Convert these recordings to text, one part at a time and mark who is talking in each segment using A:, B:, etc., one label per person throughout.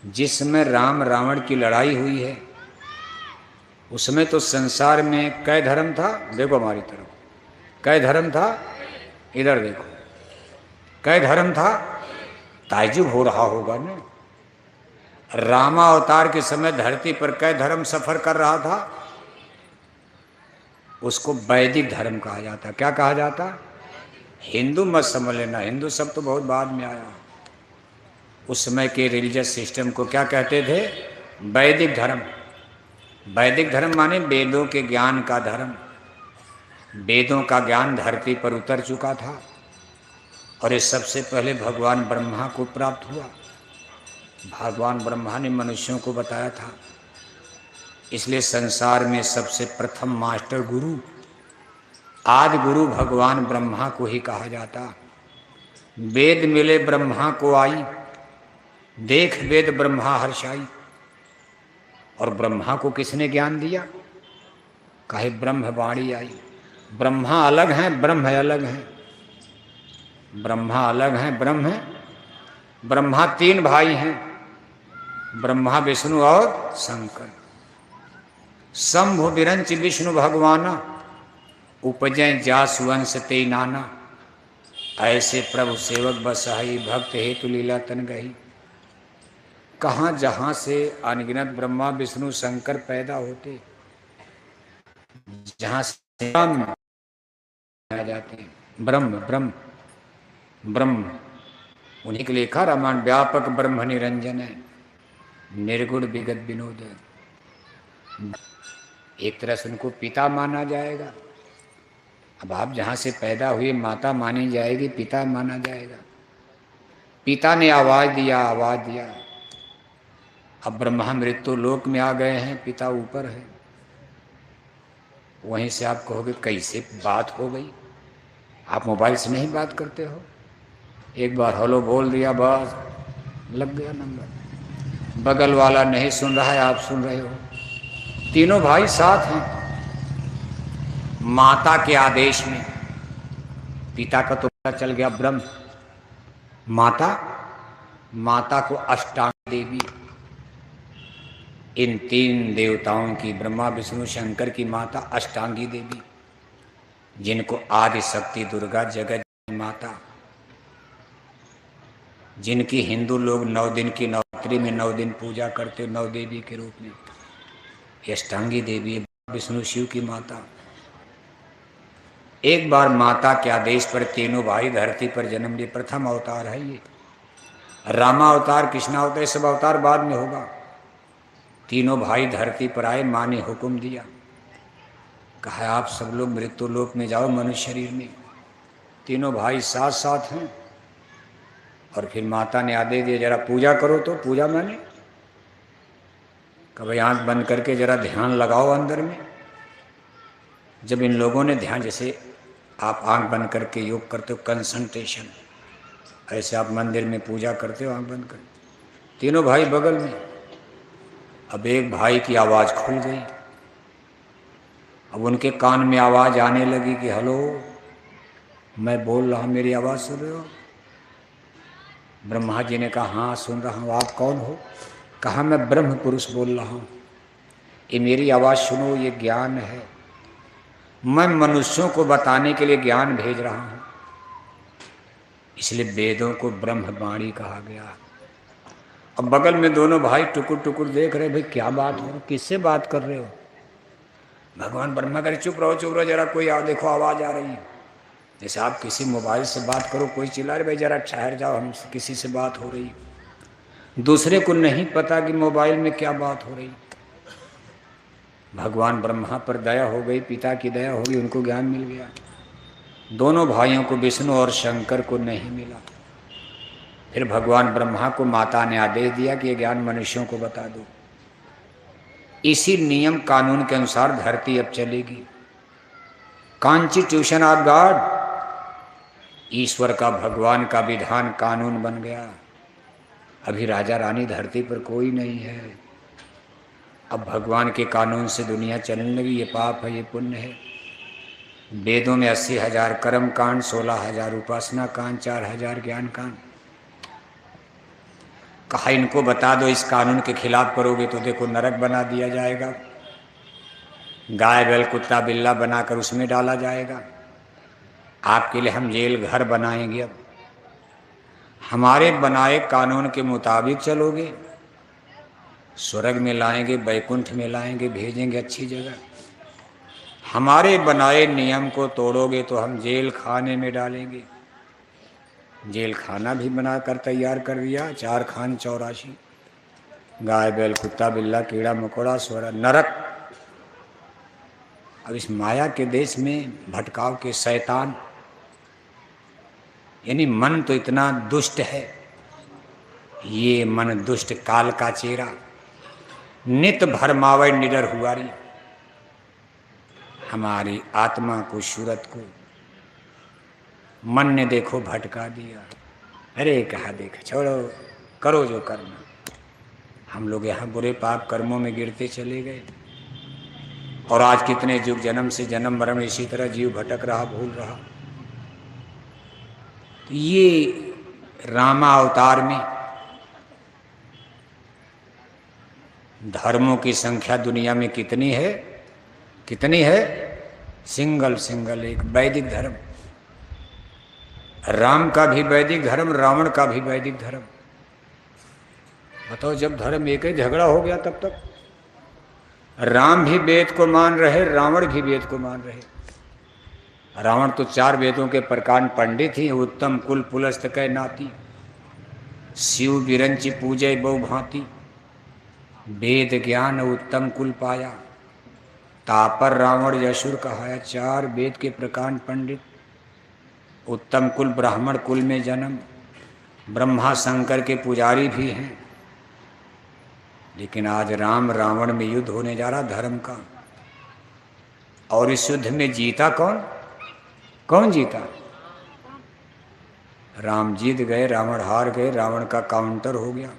A: जिसमें राम रावण की लड़ाई हुई है, उसमें तो संसार में कै धर्म था? देखो हमारी तरफ, कै धर्म था? इधर देखो, कै धर्म था? ताज्जुब हो रहा होगा ना। रामावतार के समय धरती पर कै धर्म सफर कर रहा था? उसको वैदिक धर्म कहा जाता। क्या कहा जाता? हिंदू मत समझ लेना, हिंदू सब तो बहुत बाद में आया। उस समय के रिलीजियस सिस्टम को क्या कहते थे? वैदिक धर्म। वैदिक धर्म माने वेदों के ज्ञान का धर्म। वेदों का ज्ञान धरती पर उतर चुका था और ये सबसे पहले भगवान ब्रह्मा को प्राप्त हुआ। भगवान ब्रह्मा ने मनुष्यों को बताया था। इसलिए संसार में सबसे प्रथम मास्टर गुरु, आदि गुरु भगवान ब्रह्मा को ही कहा जाता। वेद मिले ब्रह्मा को आई, देख वेद ब्रह्मा हर्षाई। और ब्रह्मा को किसने ज्ञान दिया? कहे ब्रह्म वाणी आई। ब्रह्मा अलग हैं, ब्रह्म अलग हैं। ब्रह्मा अलग हैं, ब्रह्म है। ब्रह्मा तीन भाई हैं, ब्रह्मा विष्णु और शंकर। शंभु विरंच विष्णु भगवाना, उपजय जासुवंश ते नाना। ऐसे प्रभु सेवक बसहाई, भक्त हेतु लीला तन गही। कहाँ जहाँ से अनगिनत ब्रह्मा विष्णु शंकर पैदा होते, जहाँ से ब्रह्म आ जाते हैं। ब्रह्म ब्रह्म ब्रह्म, उन्हीं के लिखा रामायण, व्यापक ब्रह्म निरंजन है, निर्गुण विगत विनोद है। एक तरह से उनको पिता माना जाएगा। अब आप जहाँ से पैदा हुए माता मानी जाएगी, पिता माना जाएगा। पिता ने आवाज दिया, आवाज दिया। अब ब्रह्मा मृत्यु लोक में आ गए हैं, पिता ऊपर है। वहीं से आप कहोगे कैसे बात हो गई? आप मोबाइल से नहीं बात करते हो? एक बार हेलो बोल दिया, बस लग गया नंबर। बगल वाला नहीं सुन रहा है, आप सुन रहे हो। तीनों भाई साथ हैं, माता के आदेश में। पिता का तो पता चल गया ब्रह्म, माता, माता को अष्टांग देवी। इन तीन देवताओं की, ब्रह्मा विष्णु शंकर की माता अष्टांगी देवी, जिनको आदि शक्ति दुर्गा जगत माता, जिनकी हिंदू लोग 9 दिन की नवरात्रि में 9 दिन पूजा करते, 9 देवी के रूप में। अष्टांगी देवी विष्णु शिव की माता। एक बार माता के आदेश पर तीनों भाई धरती पर जन्म लिए। प्रथम अवतार है ये। रामा अवतार, कृष्णा अवतार, सब अवतार बाद में होगा। तीनों भाई धरती पर आए, माँ ने हुक्म दिया, कहा आप सब लोग मृत्यु लोक में जाओ मनुष्य शरीर में। तीनों भाई साथ साथ हैं। और फिर माता ने आदेश दिया जरा पूजा करो। तो पूजा माने कभी आंख बंद करके जरा ध्यान लगाओ अंदर में। जब इन लोगों ने ध्यान, जैसे आप आंख बंद करके योग करते हो कंसंट्रेशन, ऐसे आप मंदिर में पूजा करते हो आंख बंद कर। तीनों भाई बगल में। अब एक भाई की आवाज़ खुल गई। अब उनके कान में आवाज़ आने लगी कि हेलो, मैं बोल रहा हूँ, मेरी आवाज़ सुन रहे हो? ब्रह्मा जी ने कहा हाँ सुन रहा हूँ। आप कौन हो? कहा मैं ब्रह्म पुरुष बोल रहा हूँ, ये मेरी आवाज़ सुनो, ये ज्ञान है, मैं मनुष्यों को बताने के लिए ज्ञान भेज रहा हूँ। इसलिए वेदों को ब्रह्मवाणी कहा गया। अब बगल में दोनों भाई टुकुर टुकुर देख रहे, भाई क्या बात हो, किससे बात कर रहे हो? भगवान ब्रह्मा करे चुप रहो जरा, कोई देखो आवाज़ आ रही है। जैसे आप किसी मोबाइल से बात करो, कोई चिल्ला रहे, भाई जरा ठहर जाओ, हम किसी से बात हो रही। दूसरे को नहीं पता कि मोबाइल में क्या बात हो रही। भगवान ब्रह्मा पर दया हो गई, पिता की दया हो गई, उनको ज्ञान मिल गया। दोनों भाइयों को, विष्णु और शंकर को नहीं मिला। फिर भगवान ब्रह्मा को माता ने आदेश दिया कि ये ज्ञान मनुष्यों को बता दो। इसी नियम कानून के अनुसार धरती अब चलेगी। कॉन्स्टिट्यूशन ऑफ गॉड, ईश्वर का, भगवान का विधान कानून बन गया। अभी राजा रानी धरती पर कोई नहीं है। अब भगवान के कानून से दुनिया चलने लगी। ये पाप है, ये पुण्य है। वेदों में 80,000 कर्म कांड, 16,000 उपासना कांड, 4,000 ज्ञान कांड। कहा इनको बता दो इस कानून के खिलाफ करोगे तो देखो नरक बना दिया जाएगा, गाय बैल कुत्ता बिल्ला बनाकर उसमें डाला जाएगा। आपके लिए हम जेल घर बनाएंगे। अब हमारे बनाए कानून के मुताबिक चलोगे, स्वर्ग में लाएंगे, बैकुंठ में लाएंगे, भेजेंगे अच्छी जगह। हमारे बनाए नियम को तोड़ोगे तो हम जेल खाने में डालेंगे। जेल खाना भी बनाकर तैयार कर दिया, 4 खान 84, गाय बैल कुत्ता बिल्ला कीड़ा मकोड़ा स्वर्ग नरक। अब इस माया के देश में भटकाव के शैतान, यानी मन तो इतना दुष्ट है, ये मन दुष्ट काल का चेहरा, नित भरमावे निडर हुआरी, हमारी आत्मा को सूरत को मन ने देखो भटका दिया। अरे कहा देखा छोड़ो, करो जो करना। हम लोग यहाँ बुरे पाप कर्मों में गिरते चले गए, और आज कितने युग जन्म से जन्म मरण इसी तरह जीव भटक रहा, भूल रहा। तो ये रामा अवतार में धर्मों की संख्या दुनिया में कितनी है, कितनी है? सिंगल एक वैदिक धर्म, राम का भी वैदिक धर्म, रावण का भी वैदिक धर्म। बताओ, जब धर्म एक ही झगड़ा हो गया तब तक राम भी वेद को मान रहे, रावण भी वेद को मान रहे। रावण तो 4 वेदों के प्रकांड पंडित ही, उत्तम कुल पुलस्त कै नाती, शिव बिरंची पूजय बहु भांति, वेद ज्ञान उत्तम कुल पाया, तापर रावण यशुर कहाया। 4 वेद के प्रकांड पंडित, उत्तम कुल ब्राह्मण कुल में जन्म, ब्रह्मा शंकर के पुजारी भी हैं। लेकिन आज राम रावण में युद्ध होने जा रहा धर्म का, और इस युद्ध में जीता कौन? कौन जीता? राम जीत गए, रावण हार गए, रावण का काउंटर हो गया।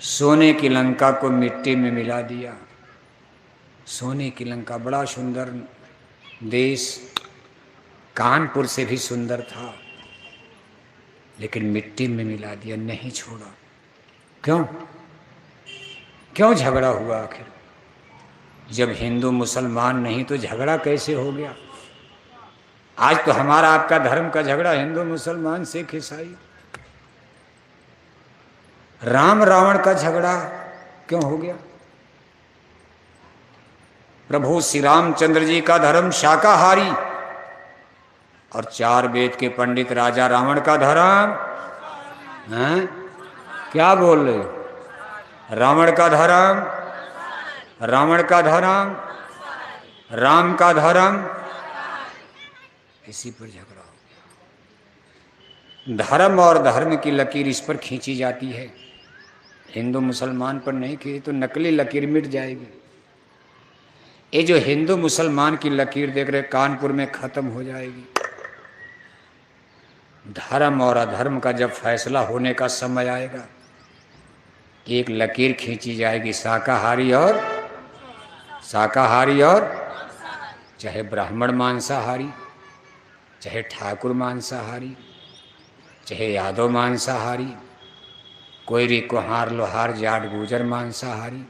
A: सोने की लंका को मिट्टी में मिला दिया। सोने की लंका बड़ा सुंदर देश, कानपुर से भी सुंदर था, लेकिन मिट्टी में मिला दिया, नहीं छोड़ा। क्यों? क्यों झगड़ा हुआ आखिर? जब हिंदू मुसलमान नहीं तो झगड़ा कैसे हो गया? आज तो हमारा आपका धर्म का झगड़ा हिंदू मुसलमान सिख ईसाई, राम रावण का झगड़ा क्यों हो गया? प्रभु श्री रामचंद्र जी का धर्म शाकाहारी, और 4 वेद के पंडित राजा रावण का धर्म हैं? क्या बोल रहे? रावण का धर्म, रावण का धर्म, राम का धर्म, इसी पर झगड़ा हो गया। धर्म और धर्म की लकीर इस पर खींची जाती है, हिंदू मुसलमान पर नहीं खींची तो नकली लकीर मिट जाएगी। ये जो हिंदू मुसलमान की लकीर देख रहे कानपुर में खत्म हो जाएगी। धर्म और अधर्म का जब फैसला होने का समय आएगा, एक लकीर खींची जाएगी, शाकाहारी और चाहे ब्राह्मण मांसाहारी, चाहे ठाकुर मांसाहारी, चाहे यादव मांसाहारी, कोयरी कुहार लोहार जाट गुजर मांसाहारी,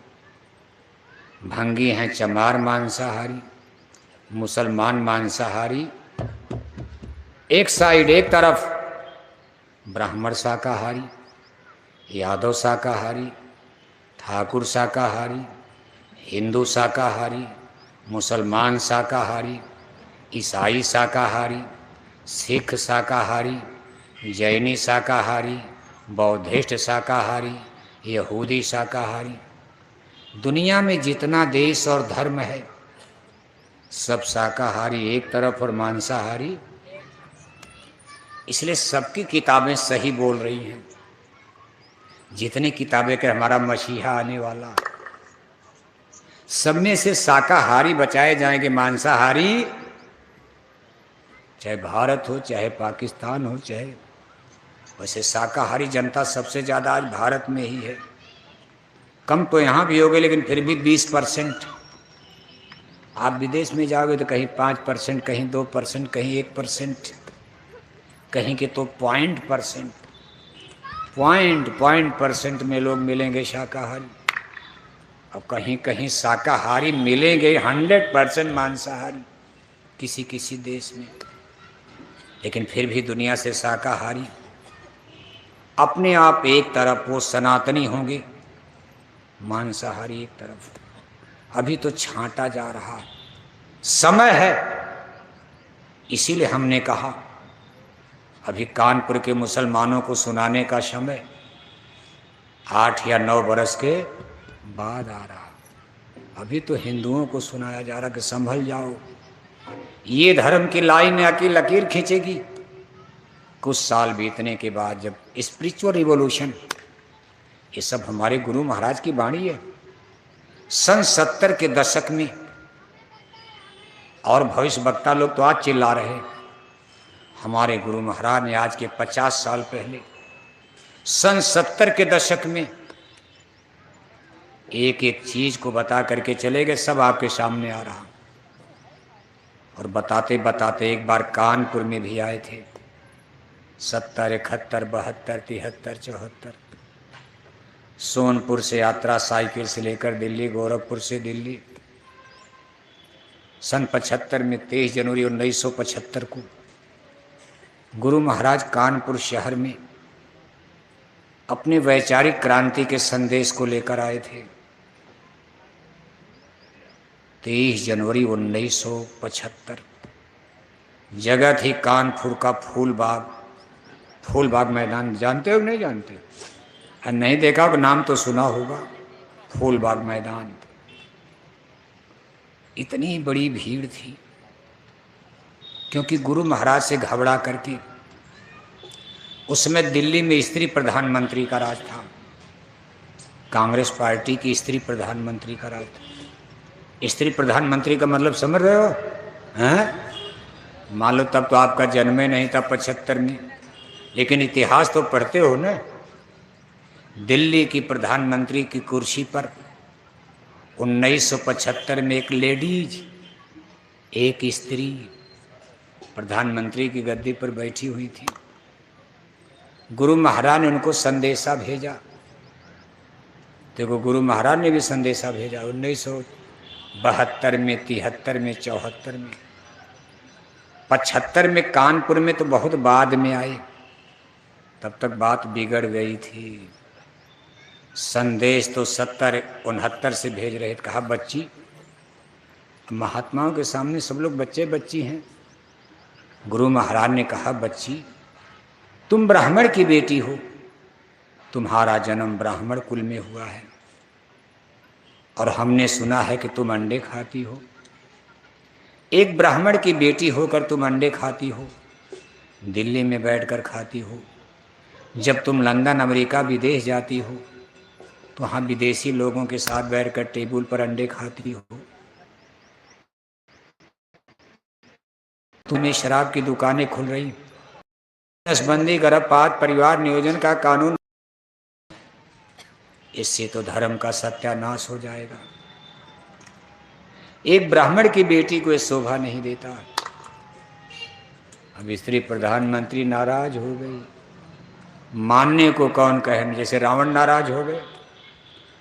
A: भंगी हैं चमार मांसाहारी, मुसलमान मांसाहारी एक साइड, एक तरफ ब्राह्मण शाकाहारी, यादव शाकाहारी, ठाकुर शाकाहारी, हिंदू शाकाहारी, मुसलमान शाकाहारी, ईसाई शाकाहारी, सिख शाकाहारी, जैनी शाकाहारी, बौद्धिस्ट शाकाहारी, यहूदी शाकाहारी। दुनिया में जितना देश और धर्म है सब शाकाहारी एक तरफ और मांसाहारी। इसलिए सबकी किताबें सही बोल रही हैं। जितनी किताबें के हमारा मसीहा आने वाला, सब में से शाकाहारी बचाए जाएंगे, मांसाहारी चाहे भारत हो चाहे पाकिस्तान हो, चाहे वैसे शाकाहारी जनता सबसे ज़्यादा आज भारत में ही है। कम तो यहाँ भी होगे लेकिन फिर भी 20%। आप विदेश में जाओगे तो कहीं 5%, कहीं 2%, कहीं 1%, कहीं के तो 0.%। पॉइंट % में लोग मिलेंगे शाकाहारी। अब कहीं कहीं शाकाहारी मिलेंगे, 100% मांसाहारी किसी किसी देश में। लेकिन फिर भी दुनिया से शाकाहारी अपने आप एक तरफ, वो सनातनी होंगे, मांसाहारी एक तरफ। अभी तो छांटा जा रहा समय है। इसीलिए हमने कहा अभी कानपुर के मुसलमानों को सुनाने का समय 8 या 9 बरस के बाद आ रहा। अभी तो हिंदुओं को सुनाया जा रहा कि संभल जाओ, ये धर्म की लाइन या की लकीर खींचेगी। कुछ साल बीतने के बाद जब स्पिरिचुअल रिवॉल्यूशन, ये सब हमारे गुरु महाराज की वाणी है। सन 70 के दशक में, और भविष्य वक्ता लोग तो आज चिल्ला रहे, हमारे गुरु महाराज ने आज के 50 साल पहले सन 70 के दशक में एक एक चीज को बता करके चले गए। सब आपके सामने आ रहा। और बताते बताते एक बार कानपुर में भी आए थे। 70, 71, 72, 73, 74 सोनपुर से यात्रा साइकिल से लेकर दिल्ली, गोरखपुर से दिल्ली। सन 75 में 23 जनवरी 1975 को गुरु महाराज कानपुर शहर में अपने वैचारिक क्रांति के संदेश को लेकर आए थे। 23 जनवरी 1975 जगह थी कानपुर का फूलबाग। फूलबाग मैदान जानते हो नहीं जानते? नहीं देखा हो, नाम तो सुना होगा, फूलबाग मैदान। इतनी बड़ी भीड़ थी क्योंकि गुरु महाराज से घबरा करके, उसमें दिल्ली में स्त्री प्रधानमंत्री का राज था। कांग्रेस पार्टी की स्त्री प्रधानमंत्री का राज था। स्त्री प्रधानमंत्री का मतलब समझ रहे हो? हैं? मान लो तब तो आपका जन्म ही नहीं था 75 में, लेकिन इतिहास तो पढ़ते हो ना। दिल्ली की प्रधानमंत्री की कुर्सी पर 1975 में एक लेडीज, एक स्त्री प्रधानमंत्री की गद्दी पर बैठी हुई थी। गुरु महाराज ने उनको संदेशा भेजा। देखो, गुरु महाराज ने भी संदेशा भेजा 1972 में, 73 में, 74 में। 75 में कानपुर में तो बहुत बाद में आए, तब तक बात बिगड़ गई थी। संदेश तो 70, 69 से भेज रहे थे। कहा बच्ची, महात्माओं के सामने सब लोग बच्चे बच्ची हैं। गुरु महाराज ने कहा बच्ची, तुम ब्राह्मण की बेटी हो, तुम्हारा जन्म ब्राह्मण कुल में हुआ है, और हमने सुना है कि तुम अंडे खाती हो। एक ब्राह्मण की बेटी होकर तुम अंडे खाती हो, दिल्ली में बैठकर खाती हो। जब तुम लंदन, अमेरिका, विदेश जाती हो तो वहाँ विदेशी लोगों के साथ बैठकर टेबल पर अंडे खाती हो। तुम्हें शराब की दुकानें खुल रही, नसबंदी, गर्भपात, परिवार नियोजन का कानून, इससे तो धर्म का सत्यानाश हो जाएगा। एक ब्राह्मण की बेटी को यह शोभा नहीं देता। अब स्त्री प्रधानमंत्री नाराज हो गई। मानने को कौन कहे, जैसे रावण नाराज हो गए।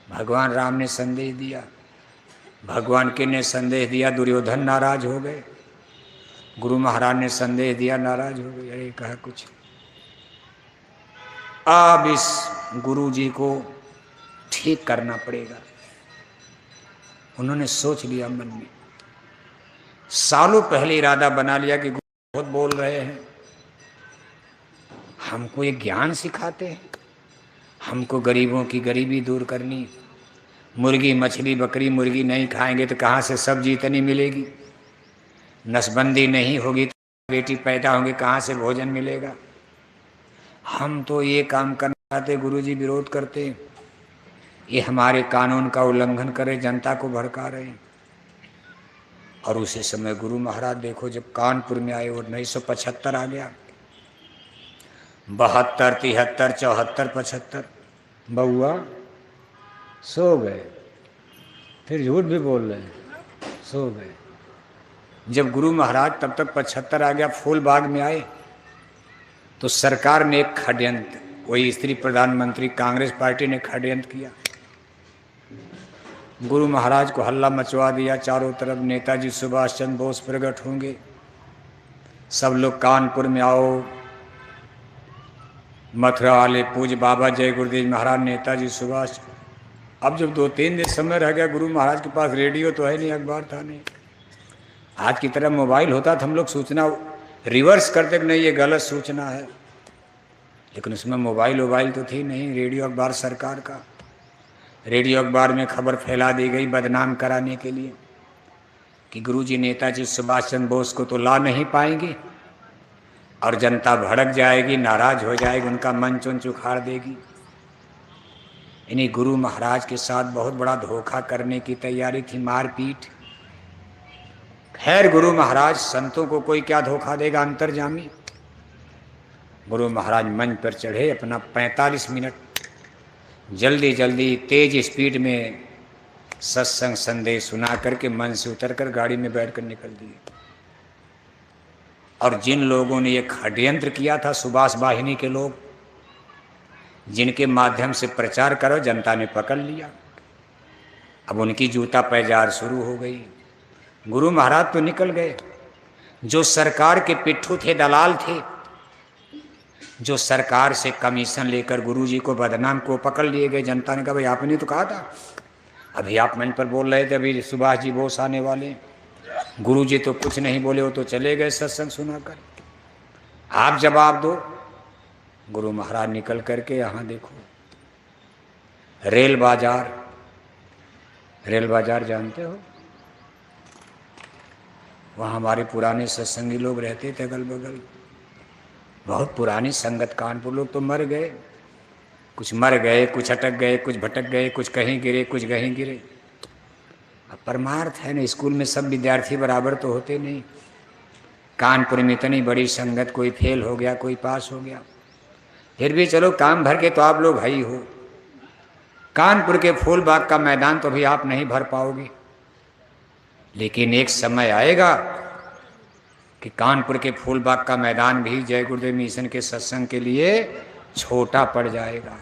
A: भगवान राम ने संदेश दिया, भगवान के ने संदेश दिया, दुर्योधन नाराज हो गए। गुरु महाराज ने संदेश दिया, नाराज हो गए। अरे कहा कुछ, अब इस गुरु जी को ठीक करना पड़ेगा। उन्होंने सोच लिया मन में, सालों पहले इरादा बना लिया कि गुरु बहुत बोल रहे हैं, हमको ये ज्ञान सिखाते हैं, हमको गरीबों की गरीबी दूर करनी। मुर्गी, मछली, बकरी, मुर्गी नहीं खाएंगे तो कहाँ से सब्जी इतनी मिलेगी? नसबंदी नहीं होगी तो बेटी पैदा होंगे, कहाँ से भोजन मिलेगा? हम तो ये काम करना चाहते, गुरुजी विरोध करते, ये हमारे कानून का उल्लंघन करे, जनता को भड़का रहे। और उसी समय गुरु महाराज देखो, जब कानपुर में आए, वो 1975 आ गया। 72, 73, 74, 75 बउआ सो गए। फिर झूठ भी बोल रहे हैं, सो गए। जब गुरु महाराज तब तक 75 आ गया, फूलबाग में आए, तो सरकार ने एक षड्यंत्र, वही स्त्री प्रधानमंत्री कांग्रेस पार्टी ने षड्यंत्र किया, गुरु महाराज को हल्ला मचवा दिया। चारों तरफ नेताजी सुभाष चंद्र बोस प्रकट होंगे, सब लोग कानपुर में आओ, मथुरा वाले पूज्य बाबा जय गुरुदेव महाराज, नेताजी सुभाष। अब जब 2-3 दिन समय रह गया, गुरु महाराज के पास रेडियो तो है नहीं, अखबार था नहीं, आज की तरह मोबाइल होता तो हम लोग सूचना रिवर्स करते कि नहीं ये गलत सूचना है, लेकिन उसमें मोबाइल तो थी नहीं। रेडियो अखबार सरकार का, रेडियो अखबार में खबर फैला दी गई बदनाम कराने के लिए कि गुरुजी नेताजी सुभाष चंद्र बोस को तो ला नहीं पाएंगे और जनता भड़क जाएगी, नाराज हो जाएगी, उनका मन चुन उखाड़ देगी। इन्हीं गुरु महाराज के साथ बहुत बड़ा धोखा करने की तैयारी थी, मारपीट। खैर गुरु महाराज, संतों को कोई क्या धोखा देगा, अंतर्जामी। गुरु महाराज मंच पर चढ़े, अपना 45 मिनट जल्दी जल्दी तेज स्पीड में सत्संग संदेश सुना करके मंच से उतरकर गाड़ी में बैठकर निकल दिए। और जिन लोगों ने ये षड्यंत्र किया था, सुभाष वाहिनी के लोग, जिनके माध्यम से प्रचार करो, जनता ने पकड़ लिया। अब उनकी जूता पैजार शुरू हो गई। गुरु महाराज तो निकल गए, जो सरकार के पिट्ठू थे, दलाल थे, जो सरकार से कमीशन लेकर गुरुजी को बदनाम को पकड़ लिए गए। जनता ने कहा भाई आपने तो कहा था, अभी आप मंच पर बोल रहे थे अभी सुभाष जी बोस आने वाले, गुरुजी तो कुछ नहीं बोले, वो तो चले गए सत्संग सुनाकर, आप जवाब दो। गुरु महाराज निकल करके यहाँ देखो, रेल बाजार, रेल बाजार जानते हो, वहाँ हमारे पुराने सत्संगी लोग रहते थे अगल बगल, बहुत पुरानी संगत। कानपुर लोग तो मर गए, कुछ मर गए, कुछ अटक गए, कुछ भटक गए, कुछ कहीं गिरे, कुछ कहीं गिरे। अब परमार्थ है ना, स्कूल में सब विद्यार्थी बराबर तो होते नहीं। कानपुर में इतनी बड़ी संगत, कोई फेल हो गया, कोई पास हो गया, फिर भी चलो काम भर के तो आप लोग भाई हो। कानपुर के फूलबाग का मैदान तो भी आप नहीं भर पाओगे, लेकिन एक समय आएगा कि कानपुर के फूलबाग का मैदान भी जय गुरुदेव मिशन के सत्संग के लिए छोटा पड़ जाएगा।